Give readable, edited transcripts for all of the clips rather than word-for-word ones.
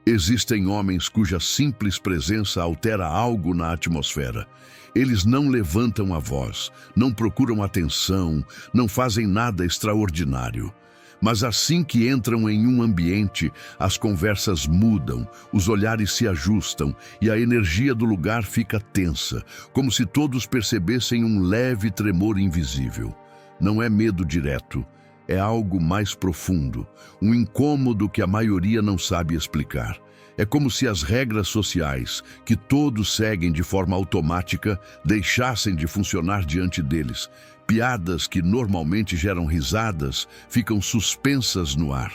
Existem homens cuja simples presença altera algo na atmosfera. Eles não levantam a voz, não procuram atenção, não fazem nada extraordinário. Mas assim que entram em um ambiente, as conversas mudam, os olhares se ajustam e a energia do lugar fica tensa, como se todos percebessem um leve tremor invisível. Não é medo direto, é algo mais profundo, um incômodo que a maioria não sabe explicar. É como se as regras sociais, que todos seguem de forma automática, deixassem de funcionar diante deles. Piadas que normalmente geram risadas ficam suspensas no ar.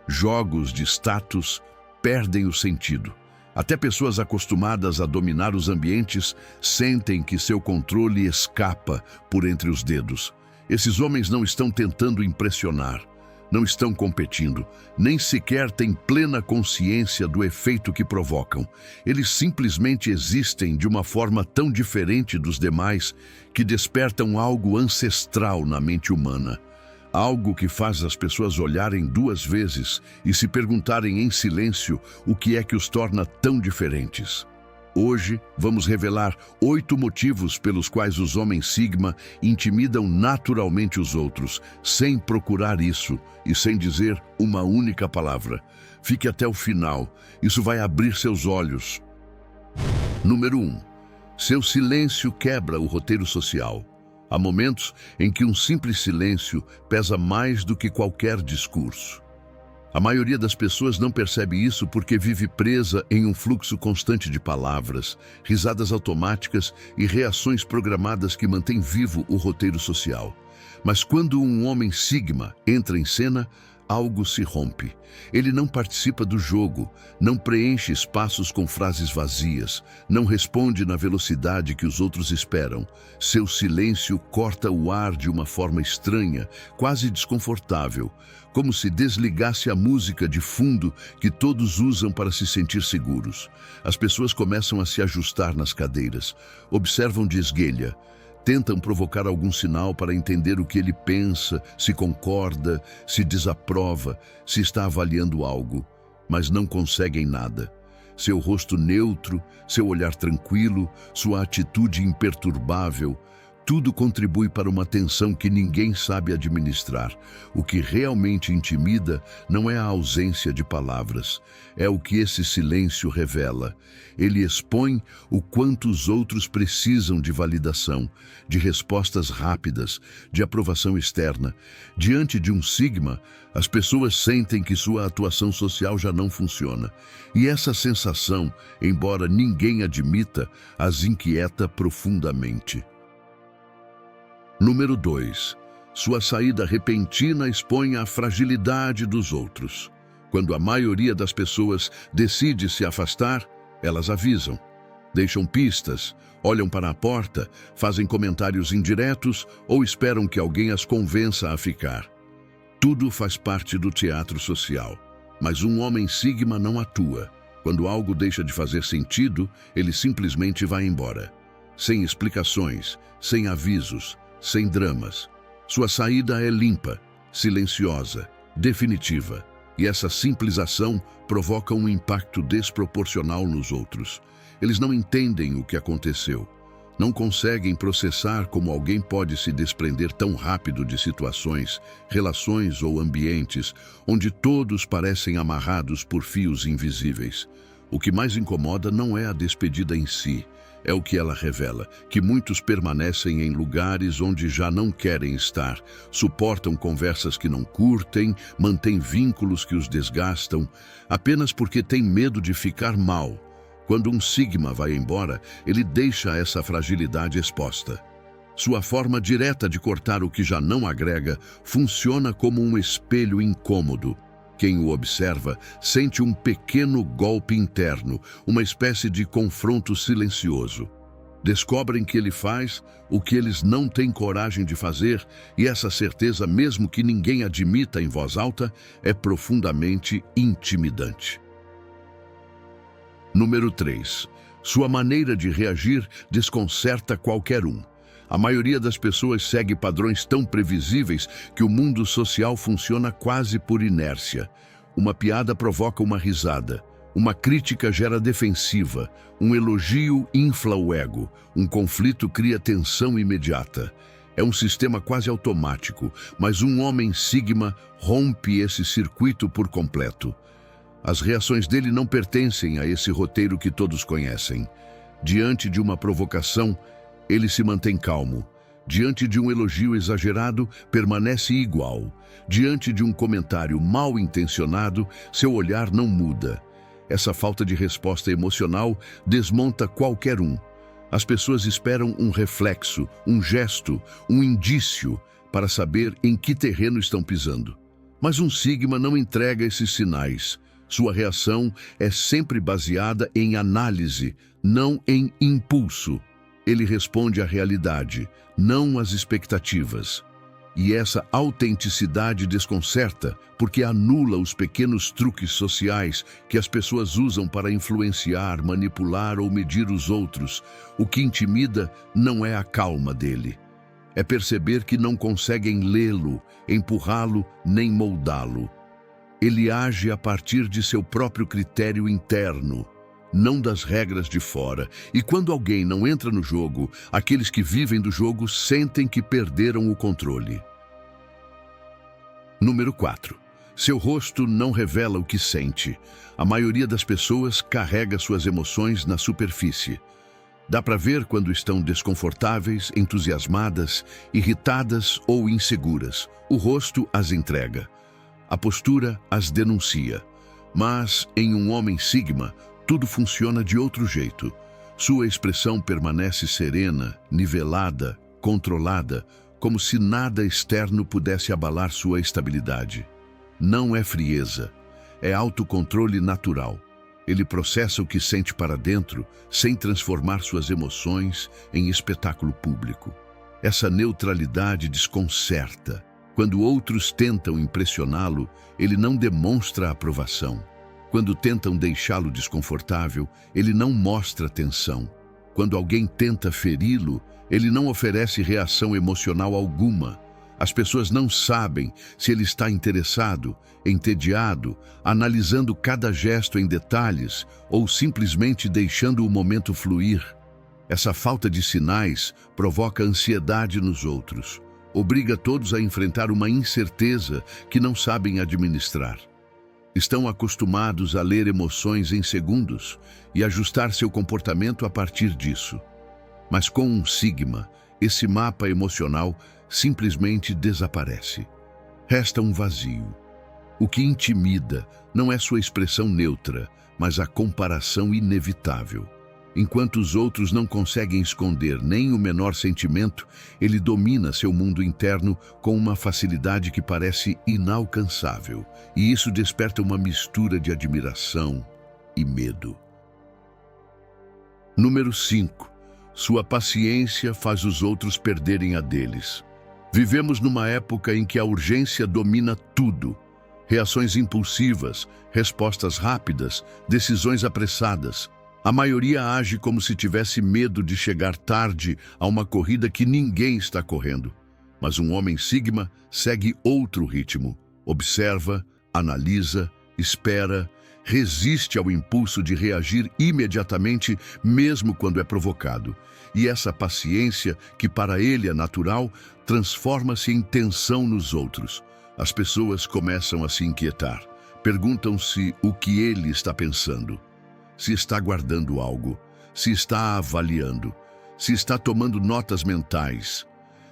Jogos de status perdem o sentido. Até pessoas acostumadas a dominar os ambientes sentem que seu controle escapa por entre os dedos. Esses homens não estão tentando impressionar. Não estão competindo, nem sequer têm plena consciência do efeito que provocam. Eles simplesmente existem de uma forma tão diferente dos demais que despertam algo ancestral na mente humana. Algo que faz as pessoas olharem duas vezes e se perguntarem em silêncio o que é que os torna tão diferentes. Hoje, vamos revelar 8 motivos pelos quais os homens Sigma intimidam naturalmente os outros, sem procurar isso e sem dizer uma única palavra. Fique até o final, isso vai abrir seus olhos. Número 1. Seu silêncio quebra o roteiro social. Há momentos em que um simples silêncio pesa mais do que qualquer discurso. A maioria das pessoas não percebe isso porque vive presa em um fluxo constante de palavras, risadas automáticas e reações programadas que mantêm vivo o roteiro social. Mas quando um homem Sigma entra em cena, algo se rompe. Ele não participa do jogo, não preenche espaços com frases vazias, não responde na velocidade que os outros esperam. Seu silêncio corta o ar de uma forma estranha, quase desconfortável, como se desligasse a música de fundo que todos usam para se sentir seguros. As pessoas começam a se ajustar nas cadeiras, observam de esguelha, tentam provocar algum sinal para entender o que ele pensa, se concorda, se desaprova, se está avaliando algo, mas não conseguem nada. Seu rosto neutro, seu olhar tranquilo, sua atitude imperturbável, tudo contribui para uma tensão que ninguém sabe administrar. O que realmente intimida não é a ausência de palavras, é o que esse silêncio revela. Ele expõe o quanto os outros precisam de validação, de respostas rápidas, de aprovação externa. Diante de um Sigma, as pessoas sentem que sua atuação social já não funciona. E essa sensação, embora ninguém admita, as inquieta profundamente. Número 2. Sua saída repentina expõe a fragilidade dos outros. Quando a maioria das pessoas decide se afastar, elas avisam, deixam pistas, olham para a porta, fazem comentários indiretos ou esperam que alguém as convença a ficar. Tudo faz parte do teatro social, mas um homem Sigma não atua. Quando algo deixa de fazer sentido, ele simplesmente vai embora. Sem explicações, sem avisos, sem dramas. Sua saída é limpa, silenciosa, definitiva, e essa simples ação provoca um impacto desproporcional nos outros. Eles não entendem o que aconteceu, não conseguem processar como alguém pode se desprender tão rápido de situações, relações ou ambientes onde todos parecem amarrados por fios invisíveis. O que mais incomoda não é a despedida em si, é o que ela revela, que muitos permanecem em lugares onde já não querem estar, suportam conversas que não curtem, mantêm vínculos que os desgastam, apenas porque têm medo de ficar mal. Quando um Sigma vai embora, ele deixa essa fragilidade exposta. Sua forma direta de cortar o que já não agrega funciona como um espelho incômodo. Quem o observa sente um pequeno golpe interno, uma espécie de confronto silencioso. Descobrem que ele faz o que eles não têm coragem de fazer e essa certeza, mesmo que ninguém admita em voz alta, é profundamente intimidante. Número 3. Sua maneira de reagir desconcerta qualquer um. A maioria das pessoas segue padrões tão previsíveis que o mundo social funciona quase por inércia. Uma piada provoca uma risada, Uma crítica gera defensiva, um elogio infla o ego, um conflito cria tensão imediata. É um sistema quase automático, mas um homem Sigma rompe esse circuito por completo. As reações dele não pertencem a esse roteiro que todos conhecem. Diante de uma provocação, ele se mantém calmo. Diante de um elogio exagerado, permanece igual. Diante de um comentário mal intencionado, seu olhar não muda. Essa falta de resposta emocional desmonta qualquer um. As pessoas esperam um reflexo, um gesto, um indício para saber em que terreno estão pisando. Mas um Sigma não entrega esses sinais. Sua reação é sempre baseada em análise, não em impulso. Ele responde à realidade, não às expectativas. E essa autenticidade desconcerta, porque anula os pequenos truques sociais que as pessoas usam para influenciar, manipular ou medir os outros. O que intimida não é a calma dele. É perceber que não conseguem lê-lo, empurrá-lo nem moldá-lo. Ele age a partir de seu próprio critério interno, não das regras de fora. E quando alguém não entra no jogo, aqueles que vivem do jogo sentem que perderam o controle. Número 4. Seu rosto não revela o que sente. A maioria das pessoas carrega suas emoções na superfície. Dá para ver quando estão desconfortáveis, entusiasmadas, irritadas ou inseguras. O rosto as entrega. A postura as denuncia. Mas, em um homem Sigma, tudo funciona de outro jeito. Sua expressão permanece serena, nivelada, controlada, como se nada externo pudesse abalar sua estabilidade. Não é frieza, é autocontrole natural. Ele processa o que sente para dentro, sem transformar suas emoções em espetáculo público. Essa neutralidade desconcerta. Quando outros tentam impressioná-lo, ele não demonstra aprovação. Quando tentam deixá-lo desconfortável, ele não mostra tensão. Quando alguém tenta feri-lo, ele não oferece reação emocional alguma. As pessoas não sabem se ele está interessado, entediado, analisando cada gesto em detalhes ou simplesmente deixando o momento fluir. Essa falta de sinais provoca ansiedade nos outros. Obriga todos a enfrentar uma incerteza que não sabem administrar. Estão acostumados a ler emoções em segundos e ajustar seu comportamento a partir disso. Mas com um Sigma, esse mapa emocional simplesmente desaparece. Resta um vazio. O que intimida não é sua expressão neutra, mas a comparação inevitável. Enquanto os outros não conseguem esconder nem o menor sentimento, ele domina seu mundo interno com uma facilidade que parece inalcançável. E isso desperta uma mistura de admiração e medo. Número 5. Sua paciência faz os outros perderem a deles. Vivemos numa época em que a urgência domina tudo. Reações impulsivas, respostas rápidas, decisões apressadas. A maioria age como se tivesse medo de chegar tarde a uma corrida que ninguém está correndo. Mas um homem Sigma segue outro ritmo. Observa, analisa, espera, resiste ao impulso de reagir imediatamente, mesmo quando é provocado. E essa paciência, que para ele é natural, transforma-se em tensão nos outros. As pessoas começam a se inquietar. Perguntam-se o que ele está pensando. Se está guardando algo, se está avaliando, se está tomando notas mentais.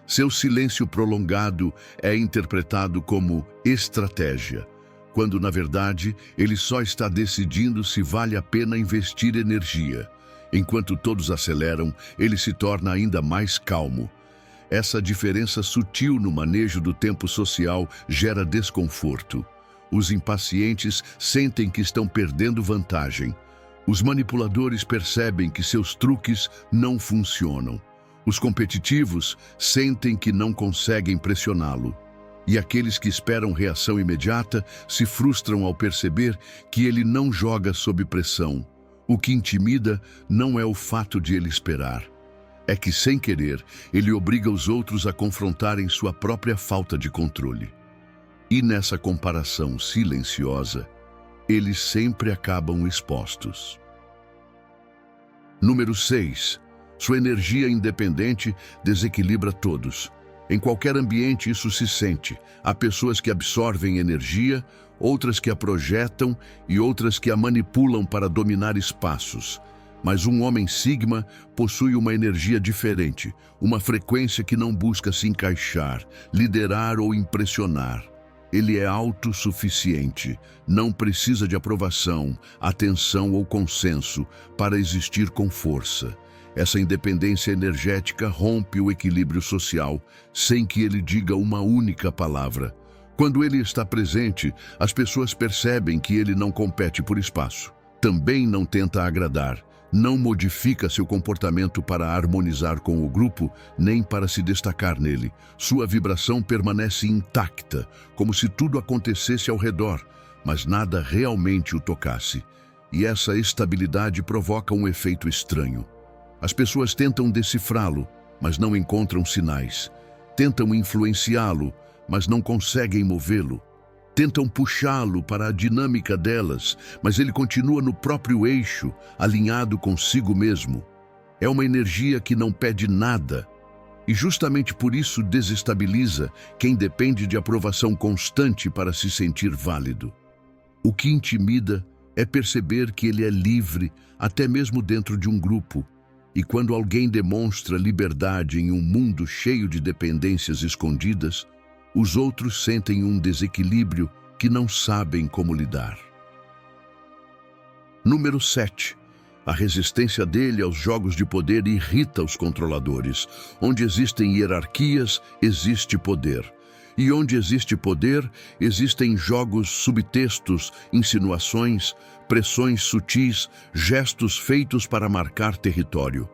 Seu silêncio prolongado é interpretado como estratégia, quando, na verdade, ele só está decidindo se vale a pena investir energia. Enquanto todos aceleram, ele se torna ainda mais calmo. Essa diferença sutil no manejo do tempo social gera desconforto. Os impacientes sentem que estão perdendo vantagem. Os manipuladores percebem que seus truques não funcionam. Os competitivos sentem que não conseguem pressioná-lo. E aqueles que esperam reação imediata se frustram ao perceber que ele não joga sob pressão. O que intimida não é o fato de ele esperar. É que, sem querer, ele obriga os outros a confrontarem sua própria falta de controle. E nessa comparação silenciosa, eles sempre acabam expostos. Número 6. Sua energia independente desequilibra todos. Em qualquer ambiente isso se sente. Há pessoas que absorvem energia, outras que a projetam e outras que a manipulam para dominar espaços. Mas um homem Sigma possui uma energia diferente, uma frequência que não busca se encaixar, liderar ou impressionar. Ele é autossuficiente, não precisa de aprovação, atenção ou consenso para existir com força. Essa independência energética rompe o equilíbrio social, sem que ele diga uma única palavra. Quando ele está presente, as pessoas percebem que ele não compete por espaço. Também não tenta agradar, não modifica seu comportamento para harmonizar com o grupo, nem para se destacar nele. Sua vibração permanece intacta, como se tudo acontecesse ao redor, mas nada realmente o tocasse. E essa estabilidade provoca um efeito estranho. As pessoas tentam decifrá-lo, mas não encontram sinais. Tentam influenciá-lo, mas não conseguem movê-lo. Tentam puxá-lo para a dinâmica delas, mas ele continua no próprio eixo, alinhado consigo mesmo. É uma energia que não pede nada, e justamente por isso desestabiliza quem depende de aprovação constante para se sentir válido. O que intimida é perceber que ele é livre, até mesmo dentro de um grupo. E quando alguém demonstra liberdade em um mundo cheio de dependências escondidas, os outros sentem um desequilíbrio que não sabem como lidar. Número 7. A resistência dele aos jogos de poder irrita os controladores. Onde existem hierarquias, existe poder. E onde existe poder, existem jogos subtextos, insinuações, pressões sutis, gestos feitos para marcar território.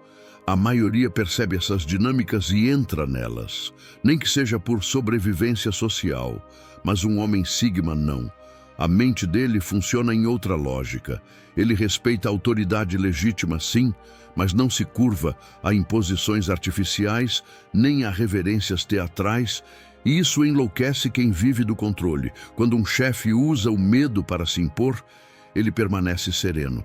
A maioria percebe essas dinâmicas e entra nelas, nem que seja por sobrevivência social, mas um homem Sigma não. A mente dele funciona em outra lógica. Ele respeita a autoridade legítima, sim, mas não se curva a imposições artificiais nem a reverências teatrais, e isso enlouquece quem vive do controle. Quando um chefe usa o medo para se impor, ele permanece sereno.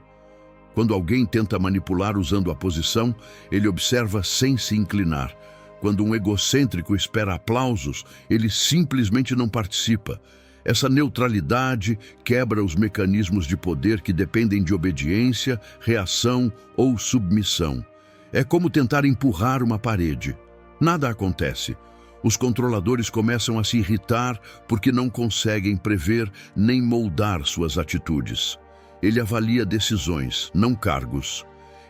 Quando alguém tenta manipular usando a posição, ele observa sem se inclinar. Quando um egocêntrico espera aplausos, ele simplesmente não participa. Essa neutralidade quebra os mecanismos de poder que dependem de obediência, reação ou submissão. É como tentar empurrar uma parede. Nada acontece. Os controladores começam a se irritar porque não conseguem prever nem moldar suas atitudes. Ele avalia decisões, não cargos.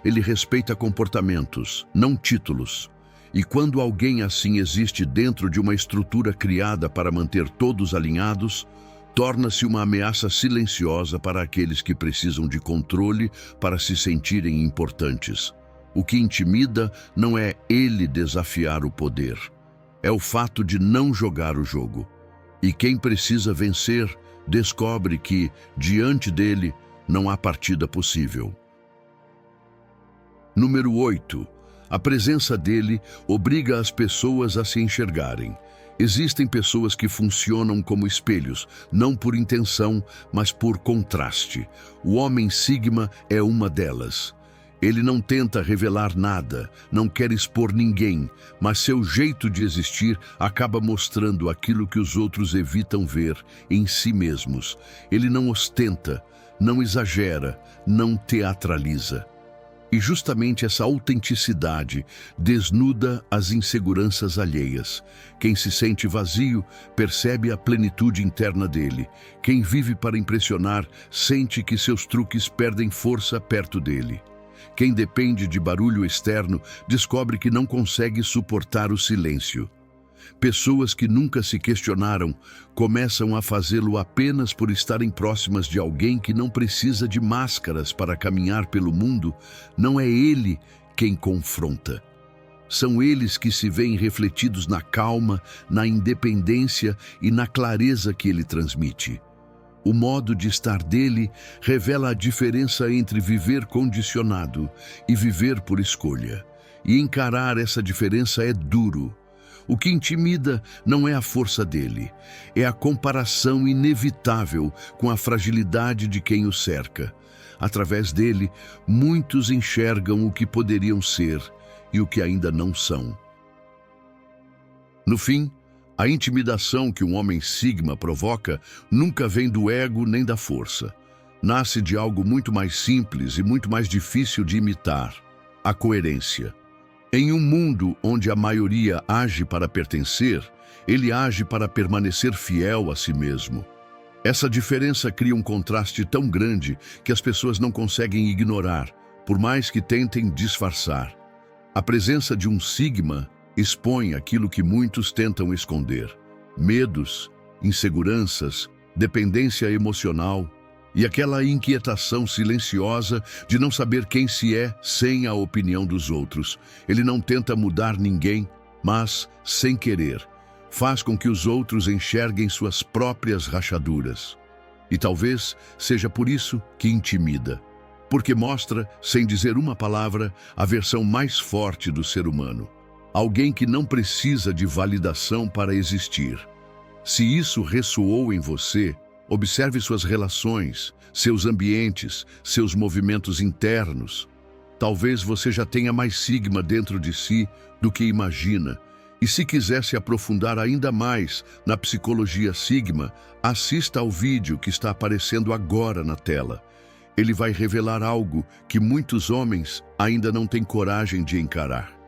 Ele respeita comportamentos, não títulos. E quando alguém assim existe dentro de uma estrutura criada para manter todos alinhados, torna-se uma ameaça silenciosa para aqueles que precisam de controle para se sentirem importantes. O que intimida não é ele desafiar o poder. É o fato de não jogar o jogo. E quem precisa vencer descobre que, diante dele, não há partida possível. Número 8. A presença dele obriga as pessoas a se enxergarem. Existem pessoas que funcionam como espelhos, não por intenção, mas por contraste. O homem Sigma é uma delas. Ele não tenta revelar nada, não quer expor ninguém, mas seu jeito de existir acaba mostrando aquilo que os outros evitam ver em si mesmos. Ele não ostenta, não exagera, não teatraliza. E justamente essa autenticidade desnuda as inseguranças alheias. Quem se sente vazio percebe a plenitude interna dele. Quem vive para impressionar sente que seus truques perdem força perto dele. Quem depende de barulho externo descobre que não consegue suportar o silêncio. Pessoas que nunca se questionaram começam a fazê-lo apenas por estarem próximas de alguém que não precisa de máscaras para caminhar pelo mundo. Não é ele quem confronta. São eles que se veem refletidos na calma, na independência e na clareza que ele transmite. O modo de estar dele revela a diferença entre viver condicionado e viver por escolha. E encarar essa diferença é duro. O que intimida não é a força dele, é a comparação inevitável com a fragilidade de quem o cerca. Através dele, muitos enxergam o que poderiam ser e o que ainda não são. No fim, a intimidação que um homem sigma provoca nunca vem do ego nem da força. Nasce de algo muito mais simples e muito mais difícil de imitar: a coerência. Em um mundo onde a maioria age para pertencer, ele age para permanecer fiel a si mesmo. Essa diferença cria um contraste tão grande que as pessoas não conseguem ignorar, por mais que tentem disfarçar. A presença de um sigma expõe aquilo que muitos tentam esconder: medos, inseguranças, dependência emocional e aquela inquietação silenciosa de não saber quem se é sem a opinião dos outros. Ele não tenta mudar ninguém, mas, sem querer, faz com que os outros enxerguem suas próprias rachaduras. E talvez seja por isso que intimida, porque mostra, sem dizer uma palavra, a versão mais forte do ser humano. Alguém que não precisa de validação para existir. Se isso ressoou em você, observe suas relações, seus ambientes, seus movimentos internos. Talvez você já tenha mais sigma dentro de si do que imagina. E se quiser se aprofundar ainda mais na psicologia sigma, assista ao vídeo que está aparecendo agora na tela. Ele vai revelar algo que muitos homens ainda não têm coragem de encarar.